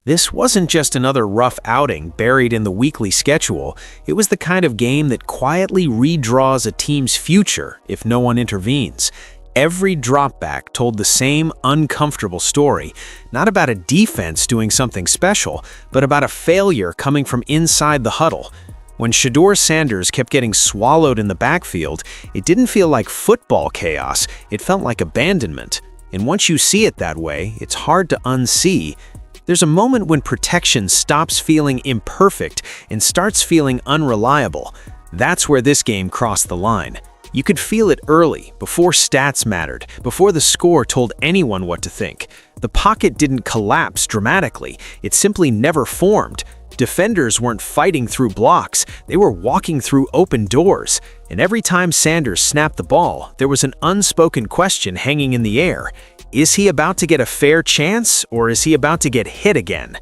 This wasn't just another rough outing buried in the weekly schedule. It was the kind of game that quietly redraws a team's future if no one intervenes. Every dropback told the same uncomfortable story, not about a defense doing something special, but about a failure coming from inside the huddle. When Shedeur Sanders kept getting swallowed in the backfield, it didn't feel like football chaos, it felt like abandonment. And once you see it that way, it's hard to unsee. There's a moment when protection stops feeling imperfect and starts feeling unreliable. That's where this game crossed the line. You could feel it early, before stats mattered, before the score told anyone what to think. The pocket didn't collapse dramatically, it simply never formed. Defenders weren't fighting through blocks, they were walking through open doors. And every time Sanders snapped the ball, there was an unspoken question hanging in the air. Is he about to get a fair chance, or is he about to get hit again?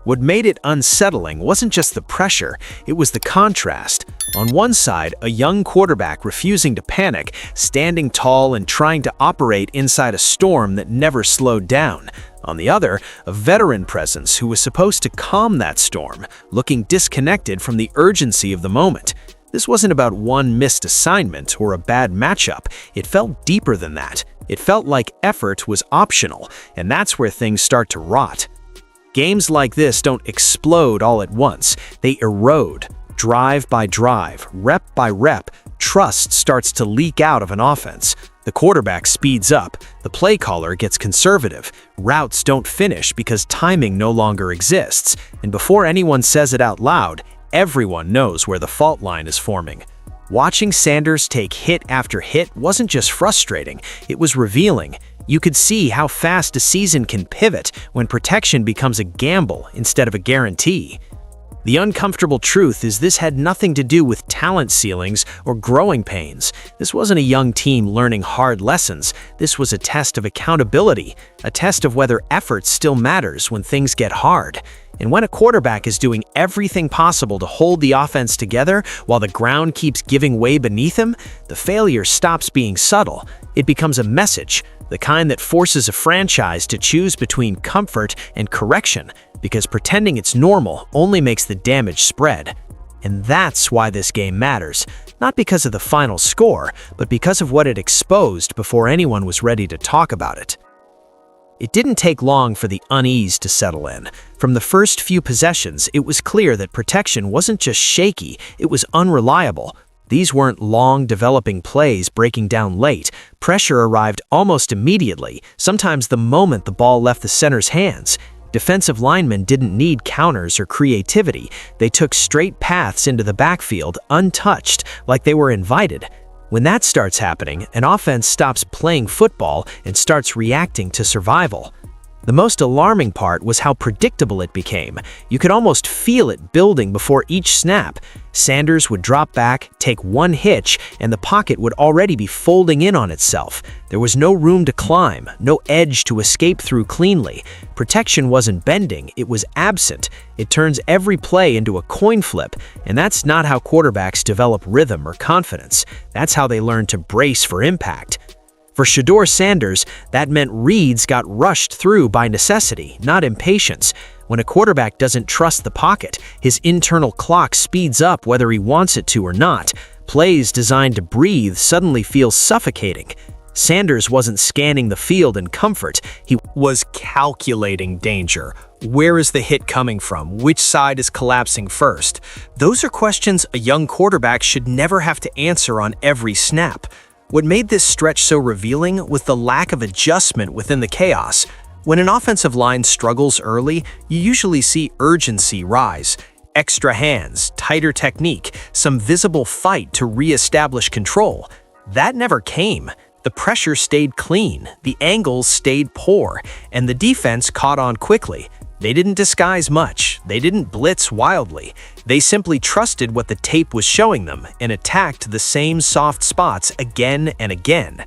What made it unsettling wasn't just the pressure, it was the contrast. On one side, a young quarterback refusing to panic, standing tall and trying to operate inside a storm that never slowed down. On the other, a veteran presence who was supposed to calm that storm, looking disconnected from the urgency of the moment. This wasn't about one missed assignment or a bad matchup, it felt deeper than that. It felt like effort was optional, and that's where things start to rot. Games like this don't explode all at once, they erode. Drive by drive, rep by rep, trust starts to leak out of an offense. The quarterback speeds up, the play caller gets conservative, routes don't finish because timing no longer exists, and before anyone says it out loud, everyone knows where the fault line is forming. Watching Sanders take hit after hit wasn't just frustrating, it was revealing. You could see how fast a season can pivot when protection becomes a gamble instead of a guarantee. The uncomfortable truth is this had nothing to do with talent ceilings or growing pains. This wasn't a young team learning hard lessons. This was a test of accountability, a test of whether effort still matters when things get hard. And when a quarterback is doing everything possible to hold the offense together while the ground keeps giving way beneath him, the failure stops being subtle. It becomes a message, the kind that forces a franchise to choose between comfort and correction, because pretending it's normal only makes the damage spread. And that's why this game matters, not because of the final score, but because of what it exposed before anyone was ready to talk about it. It didn't take long for the unease to settle in. From the first few possessions, it was clear that protection wasn't just shaky, it was unreliable. These weren't long, developing plays breaking down late. Pressure arrived almost immediately, sometimes the moment the ball left the center's hands. Defensive linemen didn't need counters or creativity. They took straight paths into the backfield, untouched, like they were invited. When that starts happening, an offense stops playing football and starts reacting to survival. The most alarming part was how predictable it became. You could almost feel it building before each snap. Sanders would drop back, take one hitch, and the pocket would already be folding in on itself. There was no room to climb, no edge to escape through cleanly. Protection wasn't bending, it was absent. It turns every play into a coin flip, and that's not how quarterbacks develop rhythm or confidence. That's how they learn to brace for impact. For Shedeur Sanders, that meant reads got rushed through by necessity, not impatience. When a quarterback doesn't trust the pocket, his internal clock speeds up whether he wants it to or not. Plays designed to breathe suddenly feel suffocating. Sanders wasn't scanning the field in comfort, he was calculating danger. Where is the hit coming from? Which side is collapsing first? Those are questions a young quarterback should never have to answer on every snap. What made this stretch so revealing was the lack of adjustment within the chaos. When an offensive line struggles early, you usually see urgency rise. Extra hands, tighter technique, some visible fight to re-establish control. That never came. The pressure stayed clean, the angles stayed poor, and the defense caught on quickly. They didn't disguise much, they didn't blitz wildly. They simply trusted what the tape was showing them and attacked the same soft spots again and again.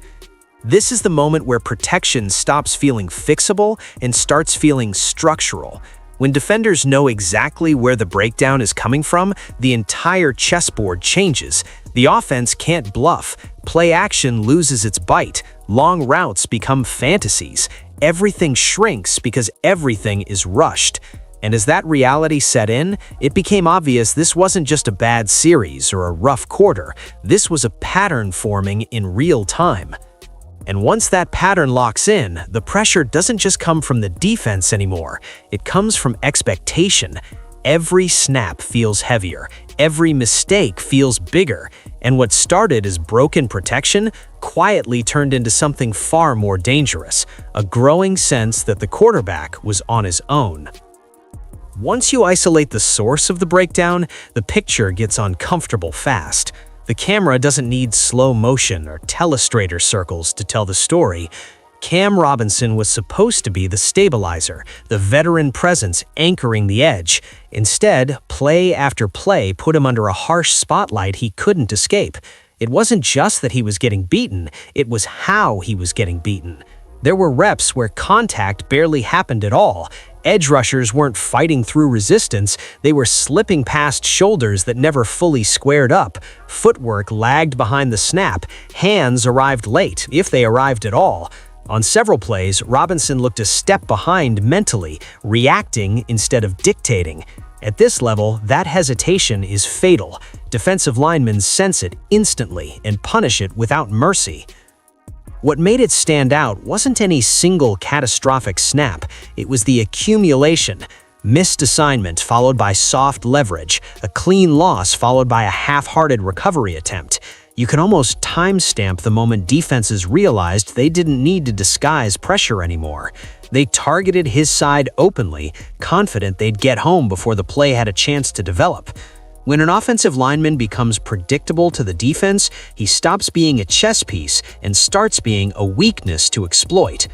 This is the moment where protection stops feeling fixable and starts feeling structural. When defenders know exactly where the breakdown is coming from, the entire chessboard changes. The offense can't bluff, play action loses its bite, long routes become fantasies. Everything shrinks because everything is rushed. And as that reality set in, it became obvious this wasn't just a bad series or a rough quarter. This was a pattern forming in real time. And once that pattern locks in, the pressure doesn't just come from the defense anymore. It comes from expectation. Every snap feels heavier. Every mistake feels bigger. And what started as broken protection quietly turned into something far more dangerous, a growing sense that the quarterback was on his own. Once you isolate the source of the breakdown, the picture gets uncomfortable fast. The camera doesn't need slow motion or telestrator circles to tell the story. Cam Robinson was supposed to be the stabilizer, the veteran presence anchoring the edge. Instead, play after play put him under a harsh spotlight he couldn't escape. It wasn't just that he was getting beaten, it was how he was getting beaten. There were reps where contact barely happened at all. Edge rushers weren't fighting through resistance, they were slipping past shoulders that never fully squared up. Footwork lagged behind the snap, hands arrived late, if they arrived at all. On several plays, Robinson looked a step behind mentally, reacting instead of dictating. At this level, that hesitation is fatal. Defensive linemen sense it instantly and punish it without mercy. What made it stand out wasn't any single catastrophic snap, it was the accumulation. Missed assignment followed by soft leverage, a clean loss followed by a half-hearted recovery attempt. You can almost timestamp the moment defenses realized they didn't need to disguise pressure anymore. They targeted his side openly, confident they'd get home before the play had a chance to develop. When an offensive lineman becomes predictable to the defense, he stops being a chess piece and starts being a weakness to exploit.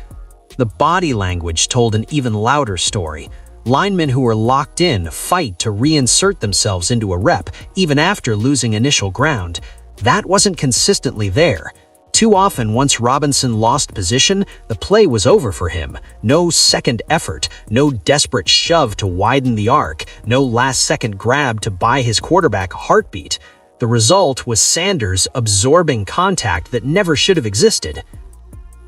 The body language told an even louder story. Linemen who were locked in fight to reinsert themselves into a rep, even after losing initial ground. That wasn't consistently there. Too often, once Robinson lost position, the play was over for him. No second effort, no desperate shove to widen the arc, no last-second grab to buy his quarterback a heartbeat. The result was Sanders absorbing contact that never should have existed.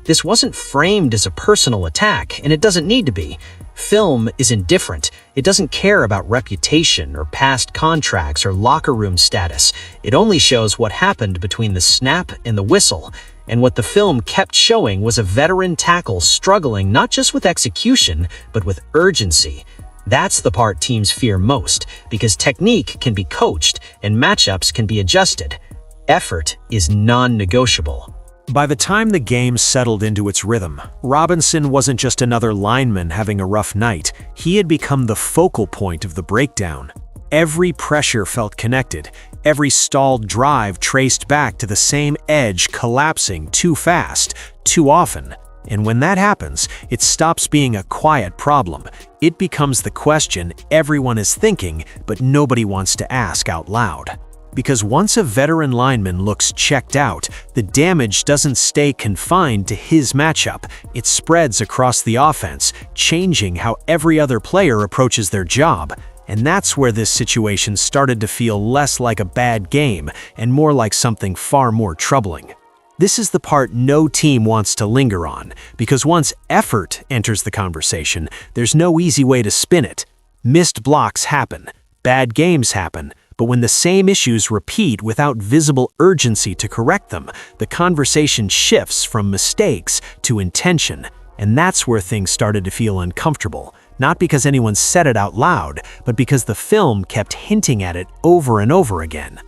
This wasn't framed as a personal attack, and it doesn't need to be. Film is indifferent. It doesn't care about reputation or past contracts or locker room status. It only shows what happened between the snap and the whistle. And what the film kept showing was a veteran tackle struggling not just with execution, but with urgency. That's the part teams fear most, because technique can be coached and matchups can be adjusted. Effort is non-negotiable. By the time the game settled into its rhythm, Robinson wasn't just another lineman having a rough night. He had become the focal point of the breakdown. Every pressure felt connected, every stalled drive traced back to the same edge collapsing too fast, too often. And when that happens, it stops being a quiet problem. It becomes the question everyone is thinking, but nobody wants to ask out loud. Because once a veteran lineman looks checked out, the damage doesn't stay confined to his matchup. It spreads across the offense, changing how every other player approaches their job. And that's where this situation started to feel less like a bad game and more like something far more troubling. This is the part no team wants to linger on, because once effort enters the conversation, there's no easy way to spin it. Missed blocks happen, bad games happen, but when the same issues repeat without visible urgency to correct them, the conversation shifts from mistakes to intention. And that's where things started to feel uncomfortable, not because anyone said it out loud, but because the film kept hinting at it over and over again.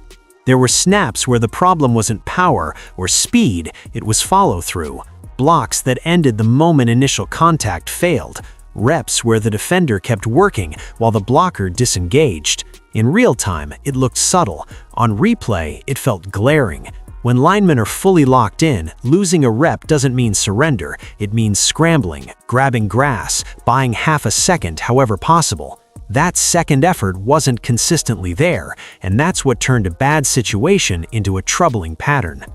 There were snaps where the problem wasn't power or speed, it was follow-through. Blocks that ended the moment initial contact failed. Reps where the defender kept working while the blocker disengaged. In real time, it looked subtle. On replay, it felt glaring. When linemen are fully locked in, losing a rep doesn't mean surrender. It means scrambling, grabbing grass, buying half a second however possible. That second effort wasn't consistently there, and that's what turned a bad situation into a troubling pattern.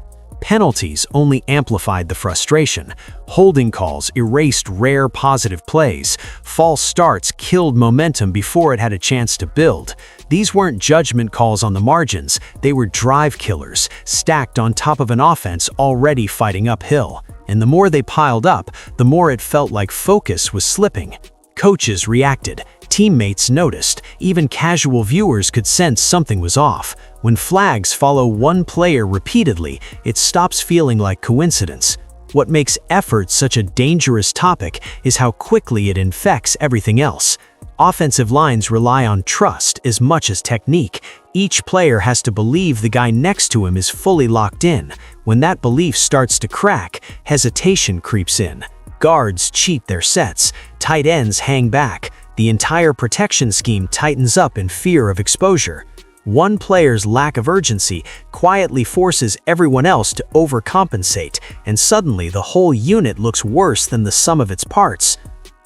Penalties only amplified the frustration. Holding calls erased rare positive plays. False starts killed momentum before it had a chance to build. These weren't judgment calls on the margins, they were drive killers, stacked on top of an offense already fighting uphill. And the more they piled up, the more it felt like focus was slipping. Coaches reacted. Teammates noticed. Even casual viewers could sense something was off. When flags follow one player repeatedly, it stops feeling like coincidence. What makes effort such a dangerous topic is how quickly it infects everything else. Offensive lines rely on trust as much as technique. Each player has to believe the guy next to him is fully locked in. When that belief starts to crack, hesitation creeps in. Guards cheat their sets. Tight ends hang back. The entire protection scheme tightens up in fear of exposure. One player's lack of urgency quietly forces everyone else to overcompensate, and suddenly the whole unit looks worse than the sum of its parts.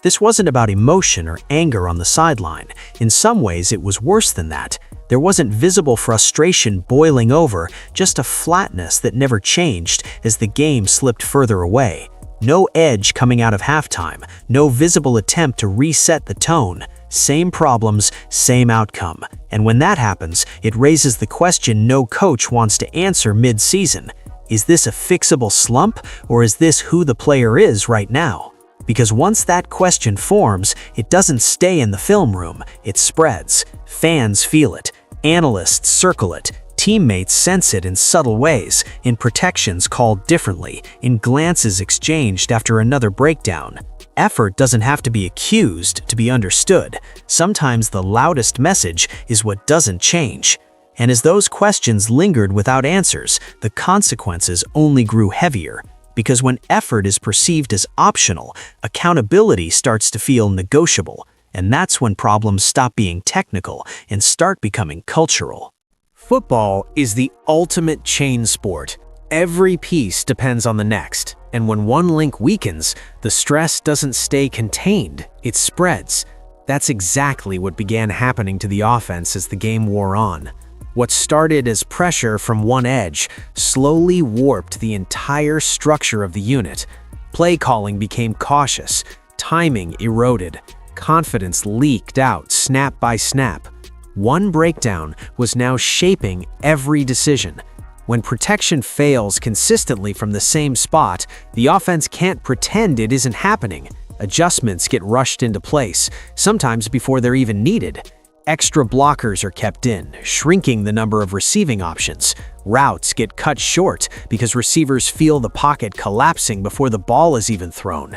This wasn't about emotion or anger on the sideline. In some ways, it was worse than that. There wasn't visible frustration boiling over, just a flatness that never changed as the game slipped further away. No edge coming out of halftime, no visible attempt to reset the tone. Same problems, same outcome. And when that happens, it raises the question no coach wants to answer mid-season. Is this a fixable slump, or is this who the player is right now? Because once that question forms, it doesn't stay in the film room, it spreads. Fans feel it, analysts circle it, teammates sense it in subtle ways, in protections called differently, in glances exchanged after another breakdown. Effort doesn't have to be accused to be understood. Sometimes the loudest message is what doesn't change. And as those questions lingered without answers, the consequences only grew heavier. Because when effort is perceived as optional, accountability starts to feel negotiable. And that's when problems stop being technical and start becoming cultural. Football is the ultimate chain sport. Every piece depends on the next. And when one link weakens, the stress doesn't stay contained, it spreads. That's exactly what began happening to the offense as the game wore on. What started as pressure from one edge slowly warped the entire structure of the unit. Play calling became cautious, timing eroded, confidence leaked out snap by snap. One breakdown was now shaping every decision. When protection fails consistently from the same spot, the offense can't pretend it isn't happening. Adjustments get rushed into place, sometimes before they're even needed. Extra blockers are kept in, shrinking the number of receiving options. Routes get cut short because receivers feel the pocket collapsing before the ball is even thrown.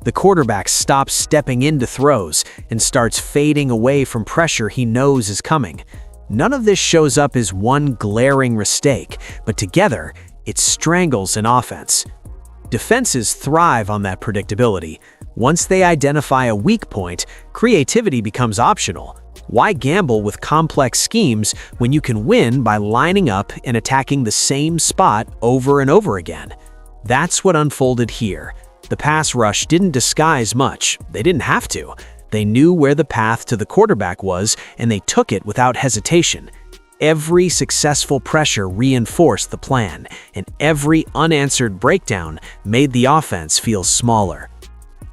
The quarterback stops stepping into throws and starts fading away from pressure he knows is coming. None of this shows up as one glaring mistake, but together, it strangles an offense. Defenses thrive on that predictability. Once they identify a weak point, creativity becomes optional. Why gamble with complex schemes when you can win by lining up and attacking the same spot over and over again? That's what unfolded here. The pass rush didn't disguise much. They didn't have to. They knew where the path to the quarterback was, and they took it without hesitation. Every successful pressure reinforced the plan, and every unanswered breakdown made the offense feel smaller.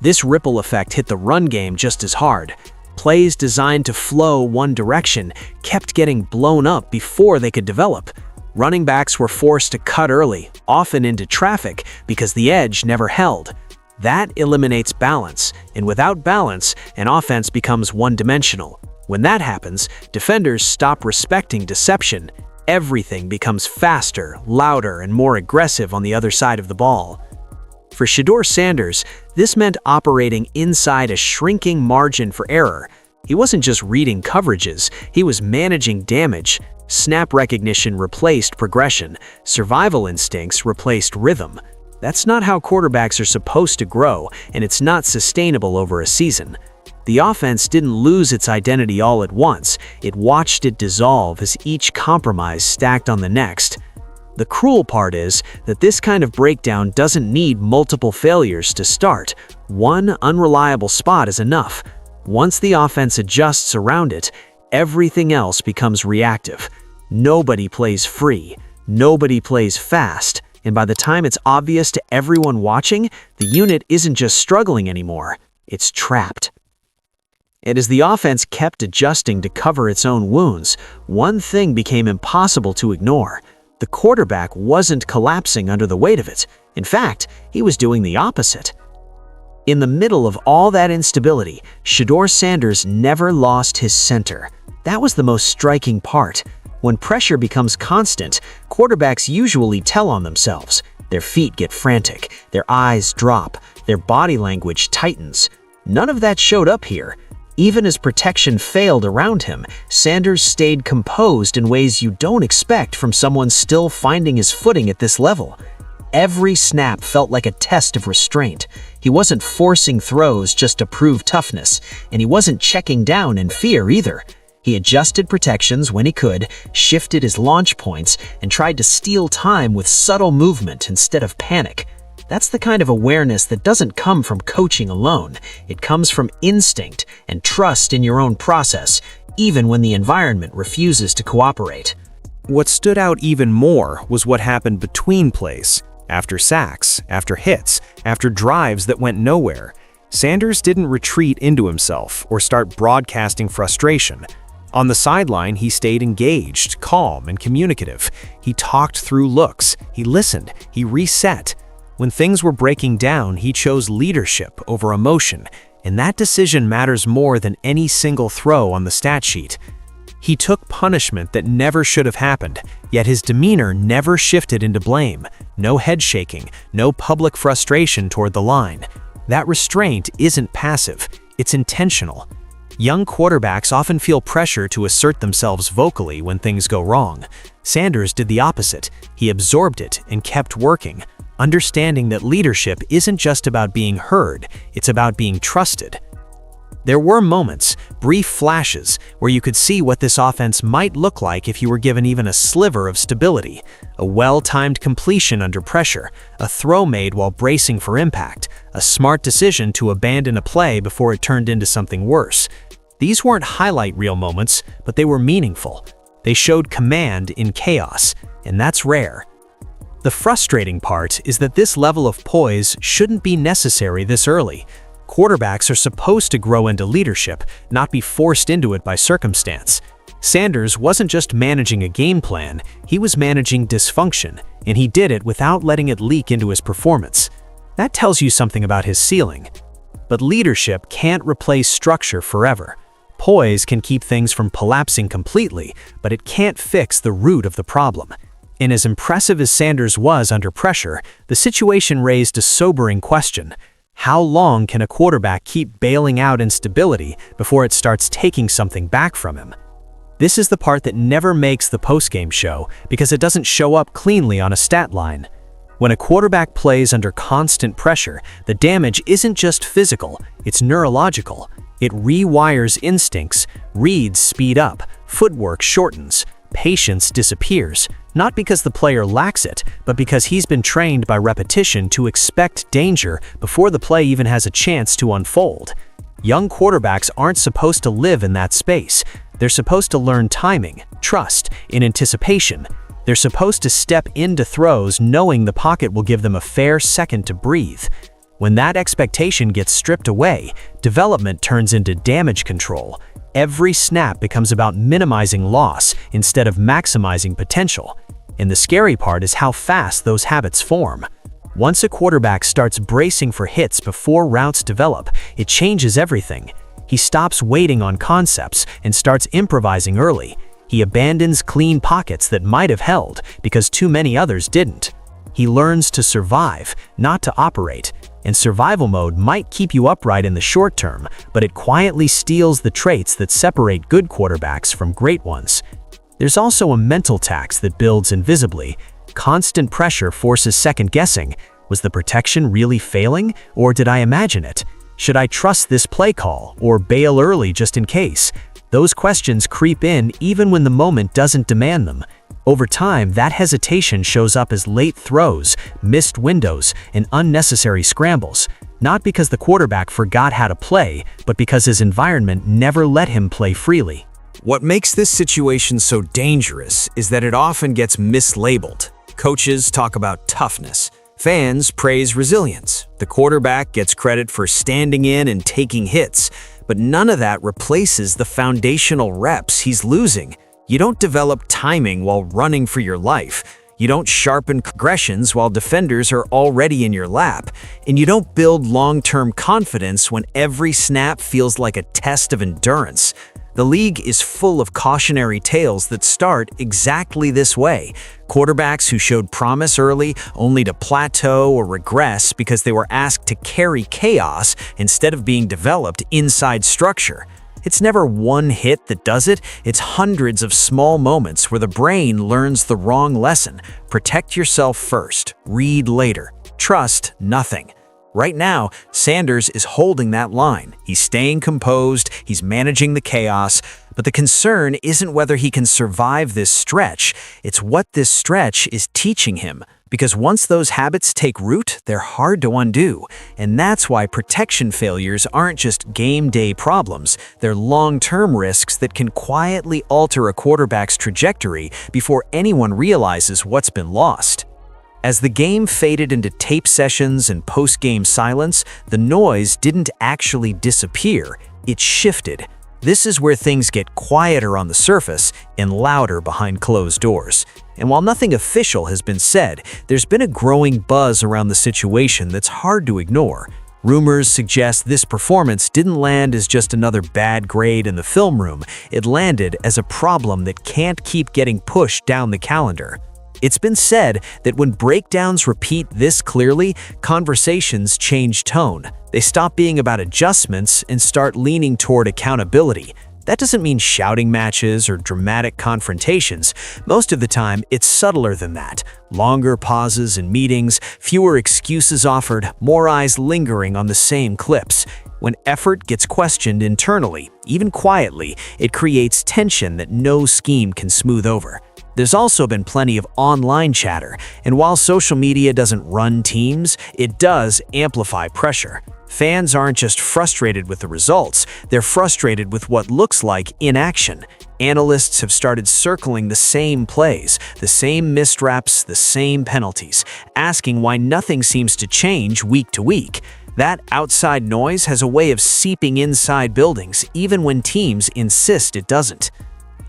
This ripple effect hit the run game just as hard. Plays designed to flow one direction kept getting blown up before they could develop. Running backs were forced to cut early, often into traffic, because the edge never held. That eliminates balance, and without balance, an offense becomes one-dimensional. When that happens, defenders stop respecting deception. Everything becomes faster, louder, and more aggressive on the other side of the ball. For Shedeur Sanders, this meant operating inside a shrinking margin for error. He wasn't just reading coverages, he was managing damage. Snap recognition replaced progression. Survival instincts replaced rhythm. That's not how quarterbacks are supposed to grow, and it's not sustainable over a season. The offense didn't lose its identity all at once. It watched it dissolve as each compromise stacked on the next. The cruel part is that this kind of breakdown doesn't need multiple failures to start. One unreliable spot is enough. Once the offense adjusts around it, everything else becomes reactive. Nobody plays free. Nobody plays fast. And by the time it's obvious to everyone watching, the unit isn't just struggling anymore. It's trapped. And as the offense kept adjusting to cover its own wounds, one thing became impossible to ignore. The quarterback wasn't collapsing under the weight of it. In fact, he was doing the opposite. In the middle of all that instability, Shedeur Sanders never lost his center. That was the most striking part. When pressure becomes constant, quarterbacks usually tell on themselves. Their feet get frantic, their eyes drop, their body language tightens. None of that showed up here. Even as protection failed around him, Sanders stayed composed in ways you don't expect from someone still finding his footing at this level. Every snap felt like a test of restraint. He wasn't forcing throws just to prove toughness, and he wasn't checking down in fear either. He adjusted protections when he could, shifted his launch points, and tried to steal time with subtle movement instead of panic. That's the kind of awareness that doesn't come from coaching alone. It comes from instinct and trust in your own process, even when the environment refuses to cooperate. What stood out even more was what happened between plays. After sacks, after hits, after drives that went nowhere, Sanders didn't retreat into himself or start broadcasting frustration. On the sideline, he stayed engaged, calm, and communicative. He talked through looks, he listened, he reset. When things were breaking down, he chose leadership over emotion, and that decision matters more than any single throw on the stat sheet. He took punishment that never should have happened, yet his demeanor never shifted into blame. No head shaking, no public frustration toward the line. That restraint isn't passive, it's intentional. Young quarterbacks often feel pressure to assert themselves vocally when things go wrong. Sanders did the opposite. He absorbed it and kept working, understanding that leadership isn't just about being heard, it's about being trusted. There were moments, brief flashes, where you could see what this offense might look like if you were given even a sliver of stability. A well-timed completion under pressure, a throw made while bracing for impact, a smart decision to abandon a play before it turned into something worse. These weren't highlight reel moments, but they were meaningful. They showed command in chaos, and that's rare. The frustrating part is that this level of poise shouldn't be necessary this early. Quarterbacks are supposed to grow into leadership, not be forced into it by circumstance. Sanders wasn't just managing a game plan, he was managing dysfunction, and he did it without letting it leak into his performance. That tells you something about his ceiling. But leadership can't replace structure forever. Poise can keep things from collapsing completely, but it can't fix the root of the problem. And as impressive as Sanders was under pressure, the situation raised a sobering question. How long can a quarterback keep bailing out instability before it starts taking something back from him? This is the part that never makes the postgame show because it doesn't show up cleanly on a stat line. When a quarterback plays under constant pressure, the damage isn't just physical, it's neurological. It rewires instincts, reads speed up, footwork shortens, patience disappears, not because the player lacks it, but because he's been trained by repetition to expect danger before the play even has a chance to unfold. Young quarterbacks aren't supposed to live in that space. They're supposed to learn timing, trust, in anticipation. They're supposed to step into throws knowing the pocket will give them a fair second to breathe. When that expectation gets stripped away, development turns into damage control. Every snap becomes about minimizing loss instead of maximizing potential. And the scary part is how fast those habits form. Once a quarterback starts bracing for hits before routes develop, it changes everything. He stops waiting on concepts and starts improvising early. He abandons clean pockets that might have held because too many others didn't. He learns to survive, not to operate. And survival mode might keep you upright in the short term, but it quietly steals the traits that separate good quarterbacks from great ones. There's also a mental tax that builds invisibly. Constant pressure forces second-guessing. Was the protection really failing, or did I imagine it? Should I trust this play call, or bail early just in case? Those questions creep in even when the moment doesn't demand them. Over time, that hesitation shows up as late throws, missed windows, and unnecessary scrambles, not because the quarterback forgot how to play, but because his environment never let him play freely. What makes this situation so dangerous is that it often gets mislabeled. Coaches talk about toughness. Fans praise resilience. The quarterback gets credit for standing in and taking hits, but none of that replaces the foundational reps he's losing. You don't develop timing while running for your life. You don't sharpen progressions while defenders are already in your lap, and you don't build long-term confidence when every snap feels like a test of endurance. The league is full of cautionary tales that start exactly this way. Quarterbacks who showed promise early only to plateau or regress because they were asked to carry chaos instead of being developed inside structure. It's never one hit that does it, it's hundreds of small moments where the brain learns the wrong lesson. Protect yourself first, read later, trust nothing. Right now, Sanders is holding that line. He's staying composed, he's managing the chaos, but the concern isn't whether he can survive this stretch, it's what this stretch is teaching him. Because once those habits take root, they're hard to undo. And that's why protection failures aren't just game day problems, they're long-term risks that can quietly alter a quarterback's trajectory before anyone realizes what's been lost. As the game faded into tape sessions and post-game silence, the noise didn't actually disappear, it shifted. This is where things get quieter on the surface and louder behind closed doors. And while nothing official has been said, there's been a growing buzz around the situation that's hard to ignore. Rumors suggest this performance didn't land as just another bad grade in the film room, it landed as a problem that can't keep getting pushed down the calendar. It's been said that when breakdowns repeat this clearly, conversations change tone. They stop being about adjustments and start leaning toward accountability. That doesn't mean shouting matches or dramatic confrontations. Most of the time, it's subtler than that. Longer pauses in meetings, fewer excuses offered, more eyes lingering on the same clips. When effort gets questioned internally, even quietly, it creates tension that no scheme can smooth over. There's also been plenty of online chatter, and while social media doesn't run teams, it does amplify pressure. Fans aren't just frustrated with the results, they're frustrated with what looks like inaction. Analysts have started circling the same plays, the same missed reps, the same penalties, asking why nothing seems to change week to week. That outside noise has a way of seeping inside buildings, even when teams insist it doesn't.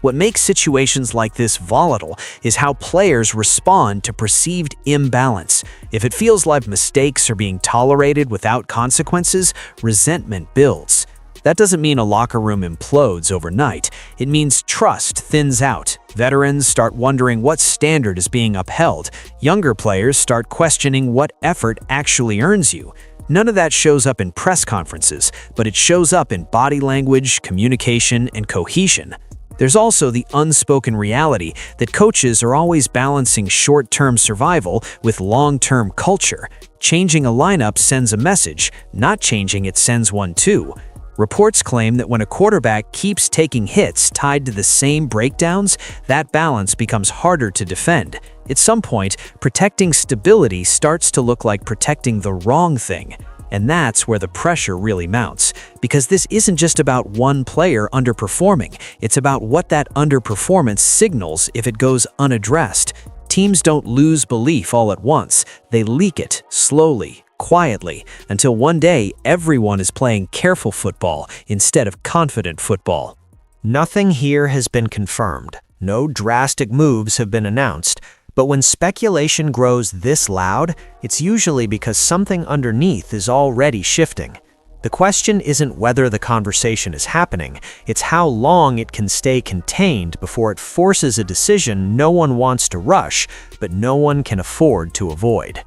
What makes situations like this volatile is how players respond to perceived imbalance. If it feels like mistakes are being tolerated without consequences, resentment builds. That doesn't mean a locker room implodes overnight. It means trust thins out. Veterans start wondering what standard is being upheld. Younger players start questioning what effort actually earns you. None of that shows up in press conferences, but it shows up in body language, communication, and cohesion. There's also the unspoken reality that coaches are always balancing short-term survival with long-term culture. Changing a lineup sends a message, not changing it sends one too. Reports claim that when a quarterback keeps taking hits tied to the same breakdowns, that balance becomes harder to defend. At some point, protecting stability starts to look like protecting the wrong thing. And that's where the pressure really mounts, because this isn't just about one player underperforming, it's about what that underperformance signals if it goes unaddressed. Teams don't lose belief all at once, they leak it slowly, quietly, until one day everyone is playing careful football instead of confident football. Nothing here has been confirmed, no drastic moves have been announced, but when speculation grows this loud, it's usually because something underneath is already shifting. The question isn't whether the conversation is happening, it's how long it can stay contained before it forces a decision no one wants to rush, but no one can afford to avoid.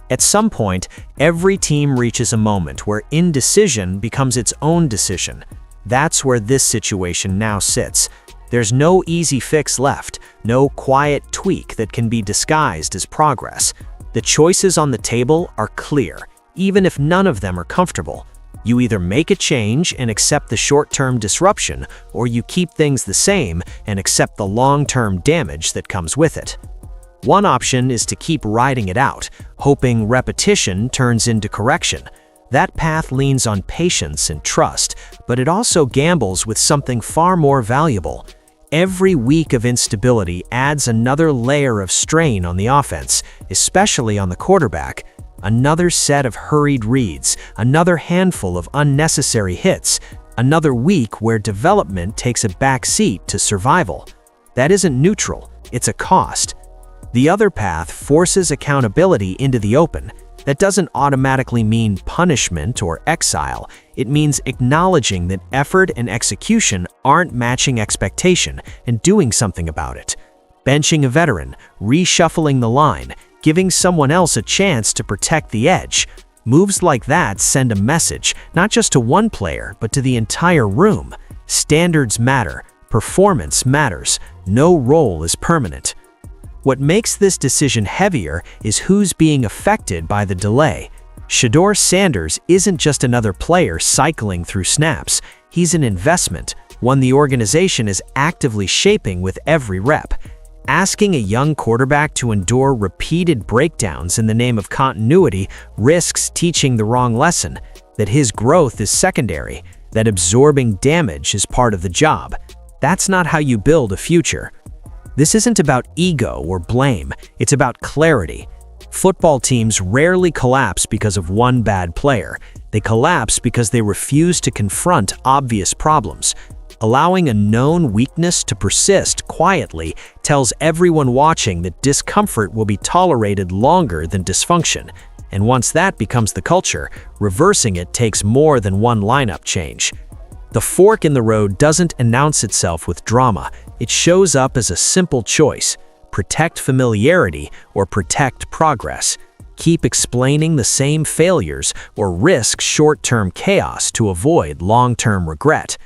At some point, every team reaches a moment where indecision becomes its own decision. That's where this situation now sits. There's no easy fix left, no quiet tweak that can be disguised as progress. The choices on the table are clear, even if none of them are comfortable. You either make a change and accept the short-term disruption, or you keep things the same and accept the long-term damage that comes with it. One option is to keep riding it out, hoping repetition turns into correction. That path leans on patience and trust, but it also gambles with something far more valuable. Every week of instability adds another layer of strain on the offense, especially on the quarterback. Another set of hurried reads, another handful of unnecessary hits, another week where development takes a back seat to survival. That isn't neutral, it's a cost. The other path forces accountability into the open. That doesn't automatically mean punishment or exile. It means acknowledging that effort and execution aren't matching expectation and doing something about it. Benching a veteran, reshuffling the line, giving someone else a chance to protect the edge. Moves like that send a message, not just to one player, but to the entire room. Standards matter. Performance matters. No role is permanent. What makes this decision heavier is who's being affected by the delay. Shedeur Sanders isn't just another player cycling through snaps. He's an investment, one the organization is actively shaping with every rep. Asking a young quarterback to endure repeated breakdowns in the name of continuity risks teaching the wrong lesson, that his growth is secondary, that absorbing damage is part of the job. That's not how you build a future. This isn't about ego or blame, it's about clarity. Football teams rarely collapse because of one bad player. They collapse because they refuse to confront obvious problems. Allowing a known weakness to persist quietly tells everyone watching that discomfort will be tolerated longer than dysfunction. And once that becomes the culture, reversing it takes more than one lineup change. The fork in the road doesn't announce itself with drama. It shows up as a simple choice: protect familiarity or protect progress. Keep explaining the same failures or risk short-term chaos to avoid long-term regret.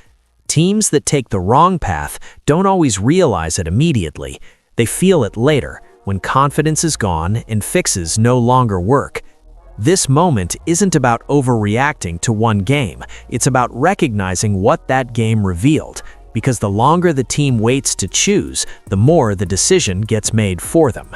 Teams that take the wrong path don't always realize it immediately. They feel it later, when confidence is gone and fixes no longer work. This moment isn't about overreacting to one game. It's about recognizing what that game revealed, because the longer the team waits to choose, the more the decision gets made for them.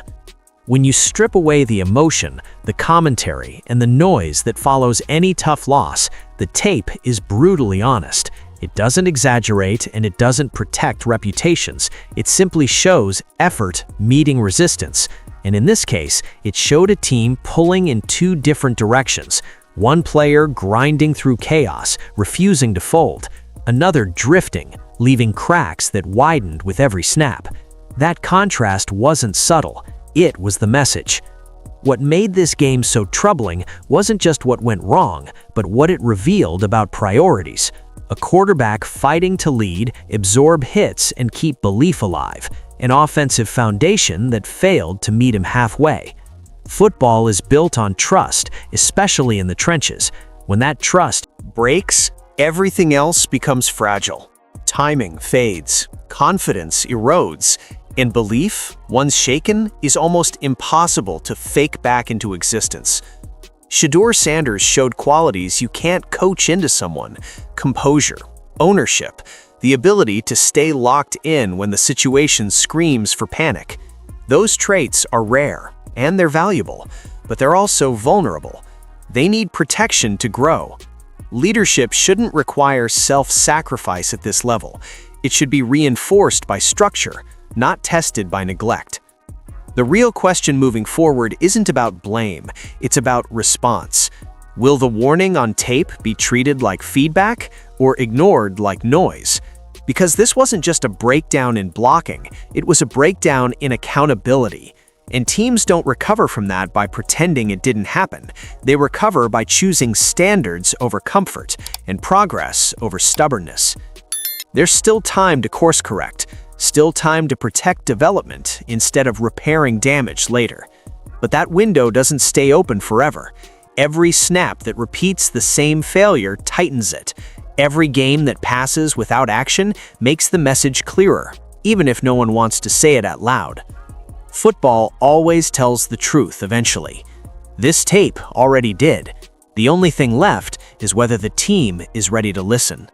When you strip away the emotion, the commentary, and the noise that follows any tough loss, the tape is brutally honest. It doesn't exaggerate and it doesn't protect reputations. It simply shows effort meeting resistance. And in this case, it showed a team pulling in two different directions. One player grinding through chaos, refusing to fold. Another drifting, leaving cracks that widened with every snap. That contrast wasn't subtle. It was the message. What made this game so troubling wasn't just what went wrong, but what it revealed about priorities. A quarterback fighting to lead, absorb hits, and keep belief alive. An offensive foundation that failed to meet him halfway. Football is built on trust, especially in the trenches. When that trust Breaks, everything else becomes fragile. Timing fades, confidence erodes, and belief, once shaken, is almost impossible to fake back into existence. Shedeur Sanders showed qualities you can't coach into someone: composure, ownership, the ability to stay locked in when the situation screams for panic. Those traits are rare, and they're valuable, but they're also vulnerable. They need protection to grow. Leadership shouldn't require self-sacrifice at this level. It should be reinforced by structure, not tested by neglect. The real question moving forward isn't about blame, it's about response. Will the warning on tape be treated like feedback or ignored like noise? Because this wasn't just a breakdown in blocking, it was a breakdown in accountability. And teams don't recover from that by pretending it didn't happen. They recover by choosing standards over comfort and progress over stubbornness. There's still time to course correct, still time to protect development instead of repairing damage later. But that window doesn't stay open forever. Every snap that repeats the same failure tightens it. Every game that passes without action makes the message clearer, even if no one wants to say it out loud. Football always tells the truth eventually. This tape already did. The only thing left is whether the team is ready to listen.